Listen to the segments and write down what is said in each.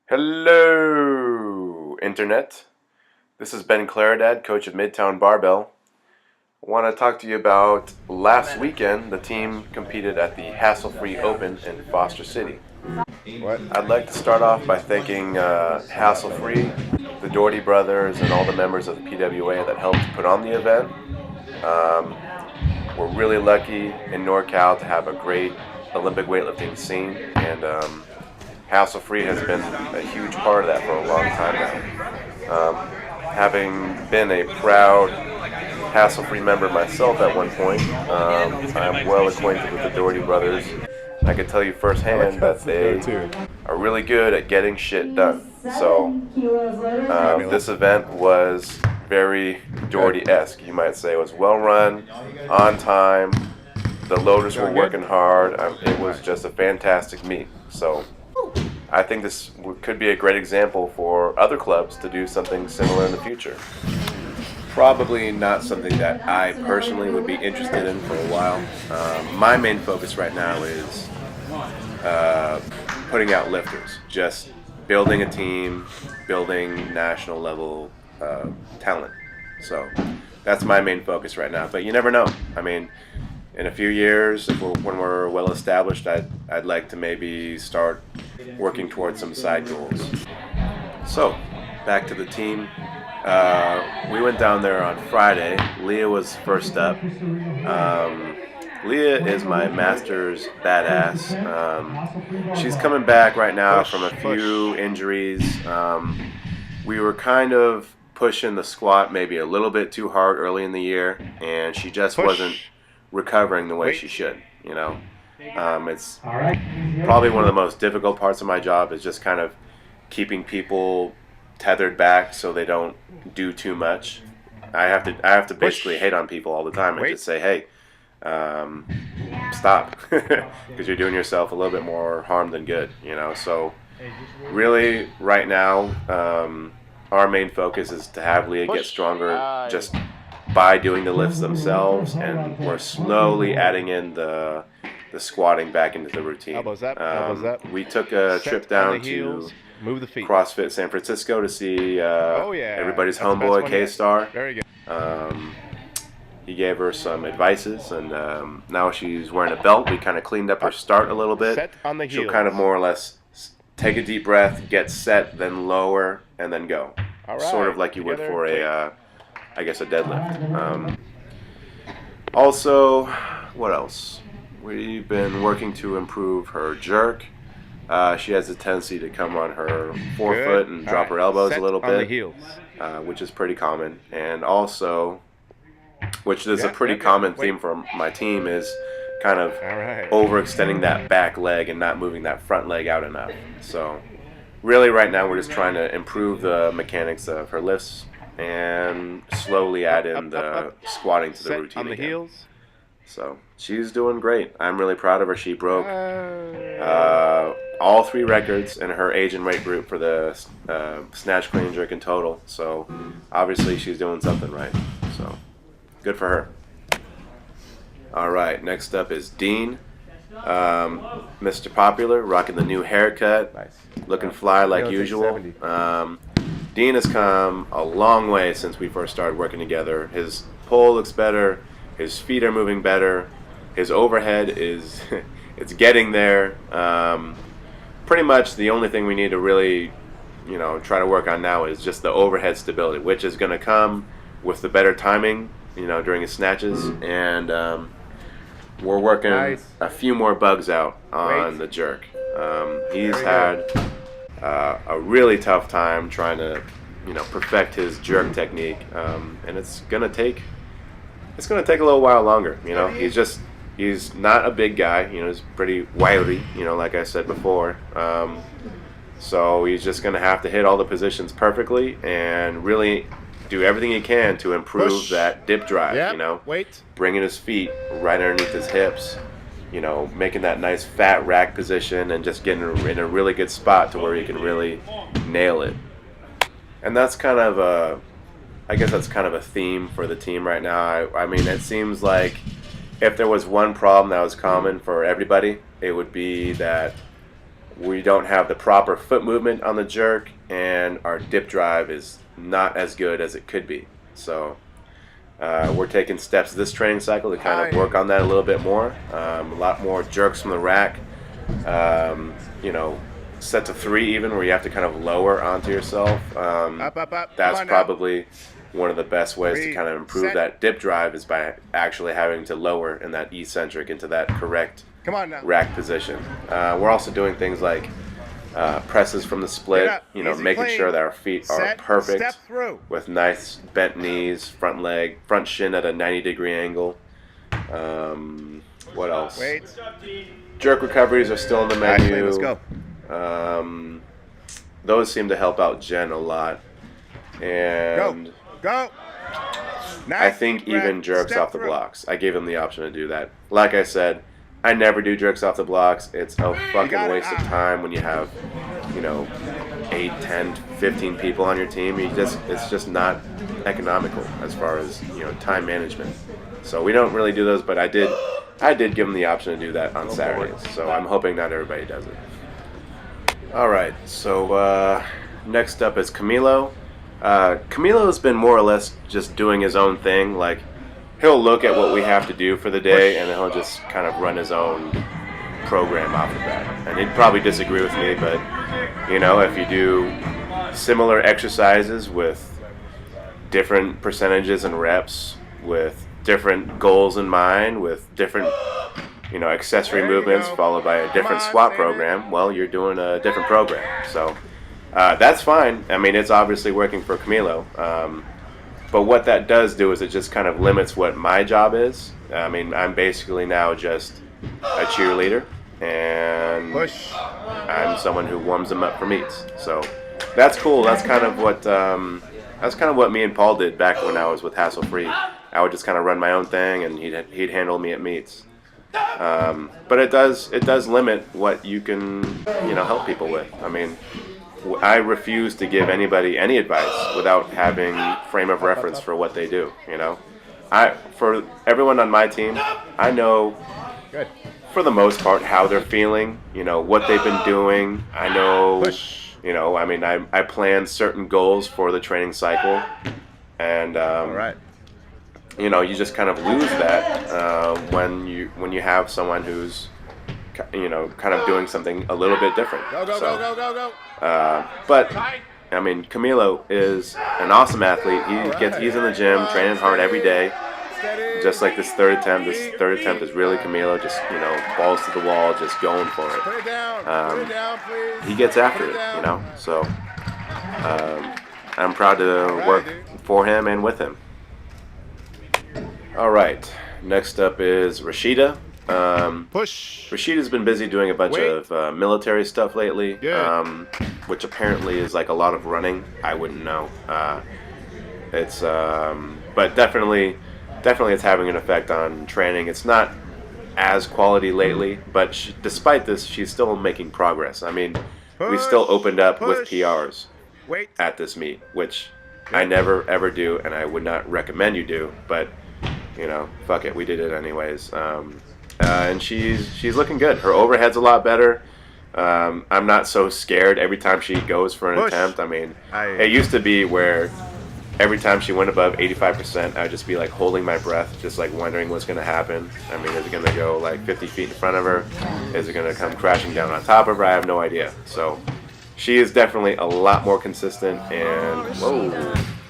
Hello, Internet. This is Ben Claridad, coach of Midtown Barbell. I want to talk to you about last weekend. The team competed at the Hassle-Free Open in Foster City. I'd like to start off by thanking Hassle-Free, the Doherty brothers, and all the members of the PWA that helped put on the event. We're really lucky in NorCal to have a great Olympic weightlifting scene, and Hassle-Free has been a huge part of that for a long time now. Having been a proud Hassle-Free member myself at one point, I'm well acquainted with the Doherty brothers. I can tell you firsthand that they are really good at getting shit done. So this event was very Doherty-esque, you might say. It was well run, on time. The loaders were working hard. It was just a fantastic meet. So I think this could be a great example for other clubs to do something similar in the future. Probably not something that I personally would be interested in for a while. My main focus right now is putting out lifters, just building a team, building national level talent. So that's my main focus right now. But you never know. I mean, in a few years, when we're well established, I'd like to maybe start working towards some side goals. So, back to the team. We went down there on Friday. Leah was first up. Leah is my master's badass. She's coming back right now from a few injuries. We were kind of pushing the squat maybe a little bit too hard early in the year, and she just wasn't recovering the way she should, you know. It's probably one of the most difficult parts of my job is just kind of keeping people tethered back so they don't do too much. I have to basically hate on people all the time and just say, hey, stop, because you're doing yourself a little bit more harm than good, you know. So really right now our main focus is to have Leah get stronger just by doing the lifts themselves, and we're slowly adding in the squatting back into the routine. Elbows up. We took a trip down to move the feet. CrossFit San Francisco to see everybody's homeboy K-Star. Very good. He gave her some advices, and now she's wearing a belt. We kind of cleaned up her start a little bit. Set on the heels. She'll kind of more or less take a deep breath, get set, then lower, and then go. All right. Sort of like you would for a deadlift. Also, what else? We've been working to improve her jerk. She has a tendency to come on her forefoot and drop her elbows a little bit, on the heels. Which is pretty common. And also, which is a pretty common theme for my team, is kind of overextending that back leg and not moving that front leg out enough. So really right now we're just trying to improve the mechanics of her lifts and slowly add in the squatting to the routine on the again. heels. So she's doing great. I'm really proud of her. She broke all 3 records in her age and weight group for the snatch, clean, jerk, and total. So obviously she's doing something right. So good for her. All right, next up is Dean. Mr. Popular, rocking the new haircut, looking fly like usual. Dean has come a long way since we first started working together. His pull looks better. His feet are moving better. His overhead is it's getting there. Pretty much the only thing we need to really, try to work on now is just the overhead stability, which is going to come with the better timing, during his snatches. And we're working a few more bugs out on the jerk. He's had a really tough time trying to, perfect his jerk technique, and it's gonna take a little while longer. He's not a big guy. He's pretty wiry. Like I said before. So he's just gonna have to hit all the positions perfectly and really do everything he can to improve that dip drive. Bringing his feet right underneath his hips. Making that nice fat rack position and just getting in a really good spot to where he can really nail it. And that's kind of a theme for the team right now. I mean, it seems like if there was one problem that was common for everybody, it would be that we don't have the proper foot movement on the jerk, and our dip drive is not as good as it could be. So we're taking steps this training cycle to kind of work on that a little bit more. A lot more jerks from the rack. You know, set to 3 even, where you have to kind of lower onto yourself. Up. That's probably one of the best ways to kind of improve that dip drive, is by actually having to lower in that eccentric into that correct rack position. We're also doing things like presses from the split, you know, making sure that our feet are perfect with nice bent knees, front shin at a 90-degree angle. What else? Jerk recoveries are still in the menu. Let's go. Those seem to help out Jen a lot. And Go. Nice. I think even jerks off the blocks. I gave him the option to do that. Like I said, I never do jerks off the blocks. It's a fucking waste of time when you have, you know, 8, 10, 15 people on your team. It's just not economical as far as, you know, time management. So we don't really do those, but I did give him the option to do that on Saturdays. So I'm hoping not everybody does it. All right, so next up is Camilo. Camilo's been more or less just doing his own thing. Like, he'll look at what we have to do for the day, and then he'll just kind of run his own program off of that. And he'd probably disagree with me, but, you know, if you do similar exercises with different percentages and reps, with different goals in mind, with different, you know, accessory movements followed by a different squat program, well, you're doing a different program. So that's fine. I mean, it's obviously working for Camilo. But what that does do is it just kind of limits what my job is. I mean, I'm basically now just a cheerleader, and I'm someone who warms them up for meets. So that's cool. That's kind of what me and Paul did back when I was with Hassle Free. I would just kind of run my own thing, and he'd handle me at meets. But it does limit what you can, you know, help people with. I mean, I refuse to give anybody any advice without having frame of reference for what they do. You know, for everyone on my team, I know for the most part how they're feeling. You know, what they've been doing. I know. You know, I mean, I plan certain goals for the training cycle, and you know, you just kind of lose that when you have someone who's, you know, kind of doing something a little bit different. Go. But I mean, Camilo is an awesome athlete. He's in the gym, training hard every day. Just like this third attempt. This third attempt is really Camilo, just, you know, balls to the wall, just going for it. Put it down, please. He gets after it, you know. So I'm proud to work for him and with him. All right. Next up is Rashida. Rashida's been busy doing a bunch of military stuff lately, which apparently is like a lot of running. I wouldn't know. But definitely it's having an effect on training. It's not as quality lately, but despite this, she's still making progress. I mean, we still opened up with PRs at this meet, which I never ever do, and I would not recommend you do. But you know, fuck it, we did it anyways. And she's looking good. Her overhead's a lot better. I'm not so scared every time she goes for an attempt. I mean, it used to be where every time she went above 85%, I'd just be like holding my breath, just like wondering what's going to happen. I mean, is it going to go like 50 feet in front of her? Is it going to come crashing down on top of her? I have no idea. So she is definitely a lot more consistent, and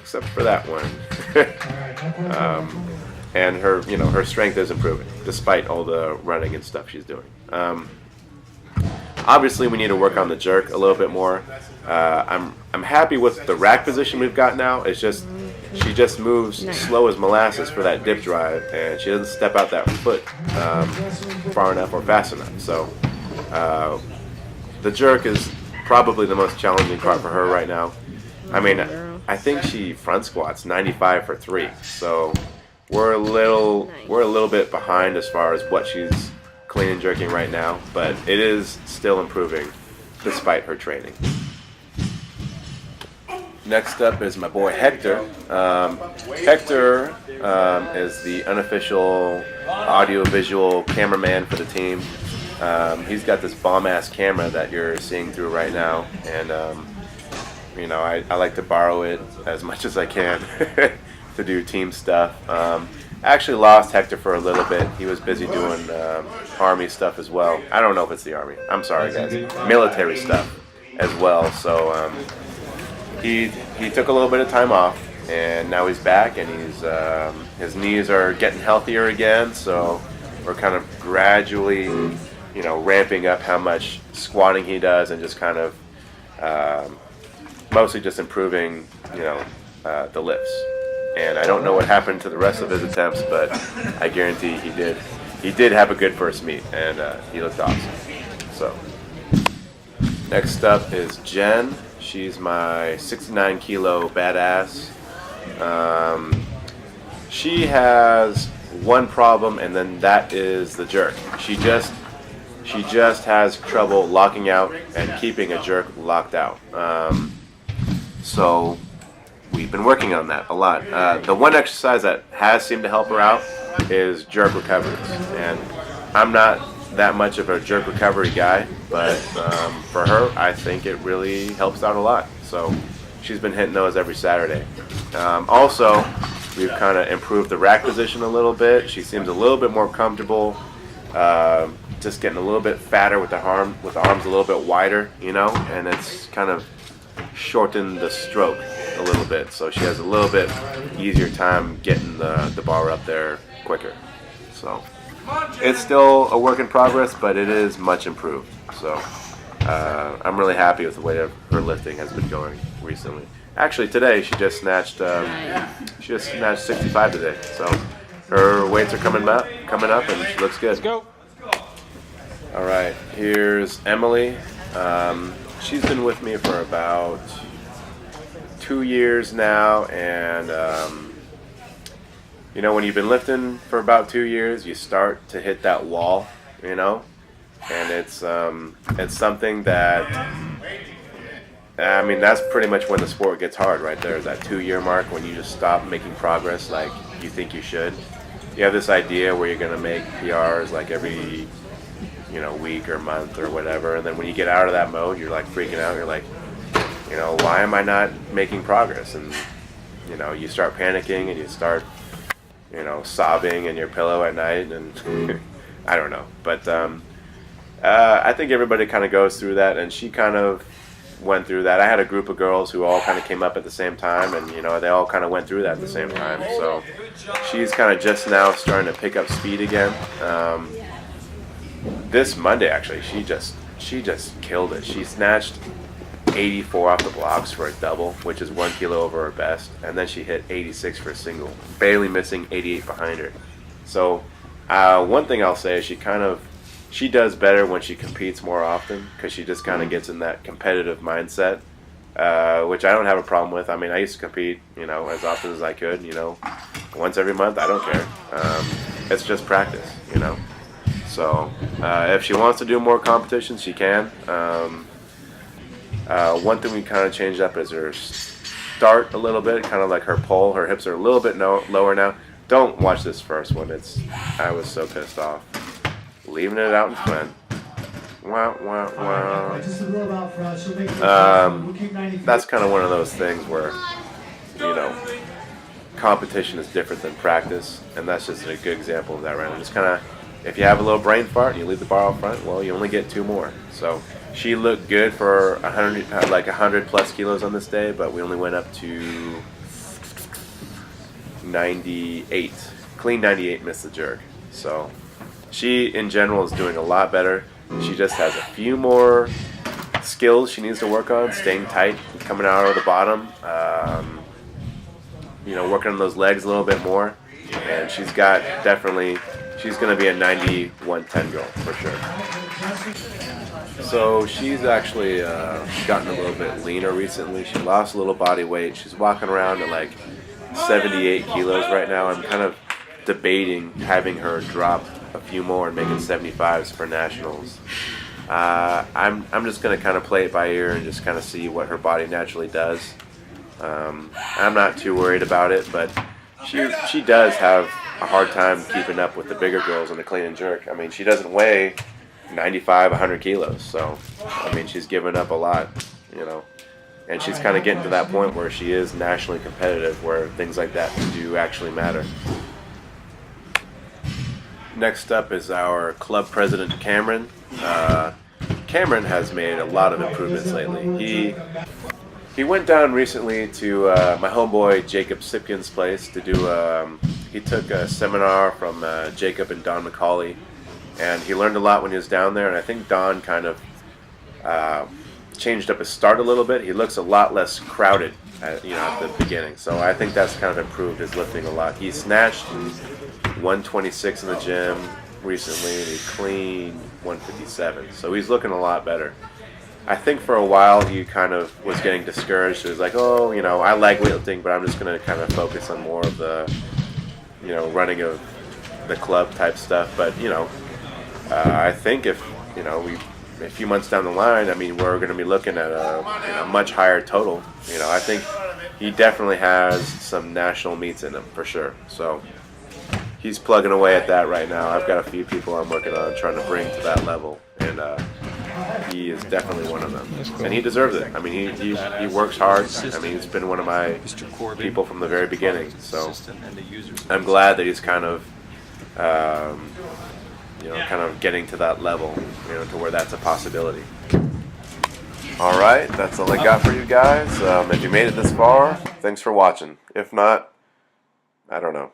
except for that one. And her, you know, her strength is improving despite all the running and stuff she's doing. Obviously, we need to work on the jerk a little bit more. I'm happy with the rack position we've got now. It's just she just moves slow as molasses for that dip drive, and she doesn't step out that foot far enough or fast enough. So the jerk is probably the most challenging part for her right now. I mean, I think she front squats 95 for 3. So we're a little bit behind as far as what she's clean and jerking right now, but it is still improving despite her training. Next up is my boy Hector. Hector is the unofficial audio-visual cameraman for the team. He's got this bomb-ass camera that you're seeing through right now, and you know, I like to borrow it as much as I can to do team stuff. I actually lost Hector for a little bit. He was busy doing Army stuff as well. I don't know if it's the Army. I'm sorry, guys. Military stuff as well. So he took a little bit of time off, and now he's back, and his knees are getting healthier again. So we're kind of gradually, you know, ramping up how much squatting he does, and just kind of mostly just improving, you know, the lifts. And I don't know what happened to the rest of his attempts, but I guarantee he did. He did have a good first meet, and he looked awesome. So next up is Jen. She's my 69 kilo badass. She has one problem, and then that is the jerk. She just has trouble locking out and keeping a jerk locked out. So we've been working on that a lot. The one exercise that has seemed to help her out is jerk recoveries. And I'm not that much of a jerk recovery guy, but for her, I think it really helps out a lot. So she's been hitting those every Saturday. Also, we've kind of improved the rack position a little bit. She seems a little bit more comfortable, just getting a little bit fatter with the arms a little bit wider, you know, and it's kind of shortened the stroke a little bit, so she has a little bit easier time getting the bar up there quicker. So it's still a work in progress, but it is much improved. So I'm really happy with the way her lifting has been going recently. Actually, today she just snatched 65 today. So her weights are coming up, and she looks good. Let's go. All right, here's Emily. She's been with me for about 2 years now, and you know, when you've been lifting for about 2 years, you start to hit that wall, you know, and it's something that, I mean, that's pretty much when the sport gets hard, right there, is that 2-year mark when you just stop making progress like you think you should. You have this idea where you're gonna make PRs like every, you know, week or month or whatever, and then when you get out of that mode, you're like freaking out. You're like, you know, why am I not making progress? And you know, you start panicking, and you start, you know, sobbing in your pillow at night, and I don't know, but I think everybody kind of goes through that, and she kind of went through that. I had a group of girls who all kind of came up at the same time, and you know, they all kind of went through that at the same time. So she's kind of just now starting to pick up speed again. This Monday, actually, she just killed it. She snatched 84 off the blocks for a double, which is 1 kilo over her best, and then she hit 86 for a single, barely missing 88 behind her. So one thing I'll say is she does better when she competes more often, because she just kind of gets in that competitive mindset, which I don't have a problem with. I mean, I used to compete, you know, as often as I could, you know, once every month. I don't care. It's just practice, you know. So if she wants to do more competitions, she can. One thing we kind of changed up is her start a little bit, kind of like her pull. Her hips are a little bit lower now. Don't watch this first one. I was so pissed off. Leaving it out in front. Wow, wow, wow. That's kind of one of those things where, you know, competition is different than practice, and that's just a good example of that, right? Just kind of, if you have a little brain fart and you leave the bar out front, well, you only get 2 more. So she looked good for 100 plus kilos on this day, but we only went up to 98. Clean 98, missed the jerk. So she, in general, is doing a lot better. She just has a few more skills she needs to work on, staying tight, coming out of the bottom, you know, working on those legs a little bit more. And she's going to be a 90-110 girl for sure. So she's actually gotten a little bit leaner recently. She lost a little body weight. She's walking around at like 78 kilos right now. I'm kind of debating having her drop a few more and making 75s for nationals. I'm just going to kind of play it by ear and just kind of see what her body naturally does. I'm not too worried about it, but she does have a hard time keeping up with the bigger girls in the clean and jerk. I mean, she doesn't weigh 95, 100 kilos. So, I mean, she's given up a lot, you know. And she's kind of getting to that point where she is nationally competitive, where things like that do actually matter. Next up is our club president, Cameron. Cameron has made a lot of improvements lately. He went down recently to my homeboy Jacob Sipkin's place to do. He took a seminar from Jacob and Don McCauley, and he learned a lot when he was down there. And I think Don kind of changed up his start a little bit. He looks a lot less crowded, at the beginning. So I think that's kind of improved his lifting a lot. He snatched 126 in the gym recently, and he cleaned 157. So he's looking a lot better. I think for a while he kind of was getting discouraged. He was like, oh, I like weightlifting, but I'm just going to kind of focus on more of the, running of the club type stuff. But, I think if, a few months down the line, I mean, we're going to be looking at a much higher total. I think he definitely has some national meets in him for sure. So he's plugging away at that right now. I've got a few people I'm working on trying to bring to that level, and he is definitely one of them. And he deserves it. I mean, he works hard. I mean, he's been one of my people from the very beginning. So I'm glad that he's kind of getting to that level, to where that's a possibility. All right, that's all I got for you guys. If you made it this far, thanks for watching. If not, I don't know.